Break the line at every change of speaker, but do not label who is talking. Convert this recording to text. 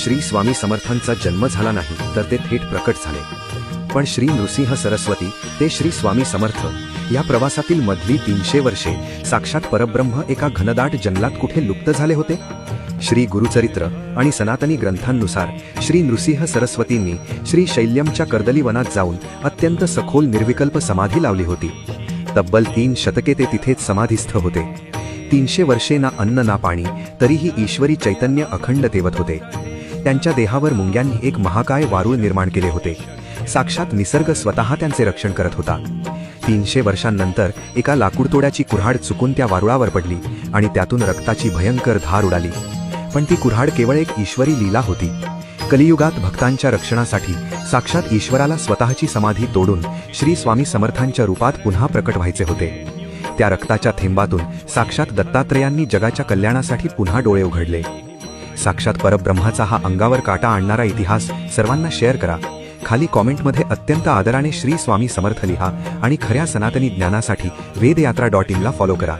श्री स्वामी समर्थांचा जन्म झाला नाही तर ते थेट प्रकट झाले। पण श्री नृसिंह सरस्वती ते श्री स्वामी समर्थ या प्रवासातील मधली 300 वर्षे साक्षात परब्रह्म एका घनदाट जंगलात कुठे लुप्त झाले होते? श्री गुरुचरित्र आणि सनातनी ग्रंथांनुसार श्री नृसिंह सरस्वतींनी श्री शैल्यमच्या कर्दली वनात जाऊन अत्यंत सखोल निर्विकल्प समाधी लावली होती। तब्बल 3 शतके ते तिथेच समाधिस्थ होते। 300 वर्षे ना अन्न ना पाणी, तरीही ईश्वरी चैतन्य अखंड तेवत होते। त्यांच्या देहावर मुंग्यांनी एक महाकाय वारूळ निर्माण केले होते। साक्षात निसर्ग स्वतः त्यांचे रक्षण करत होता। 300 वर्षांनंतर एका लाकूडतोड्याची कुऱ्हाड चुकून त्या वारुळावर पडली आणि त्यातून रक्ताची भयंकर धार उडाली। पण ती कुऱ्हाड केवळ एक ईश्वरी लीला होती। कलियुगात भक्तांच्या रक्षणासाठी साक्षात ईश्वराला स्वतःची समाधी तोडून श्री स्वामी समर्थांच्या रूपात पुन्हा प्रकट व्हायचे होते। त्या रक्ताच्या थेंबातून साक्षात दत्तात्रेयांनी जगाच्या कल्याणासाठी पुन्हा डोळे उघडले। साक्षात परब्रह्माचा हा अंगावर काटा आणणारा इतिहास सर्वांना शेअर करा। खाली कॉमेंटमध्ये अत्यंत आदराने श्री स्वामी समर्थ लिहा आणि खऱ्या सनातनी ज्ञानासाठी वेदयात्रा.in ला फॉलो करा।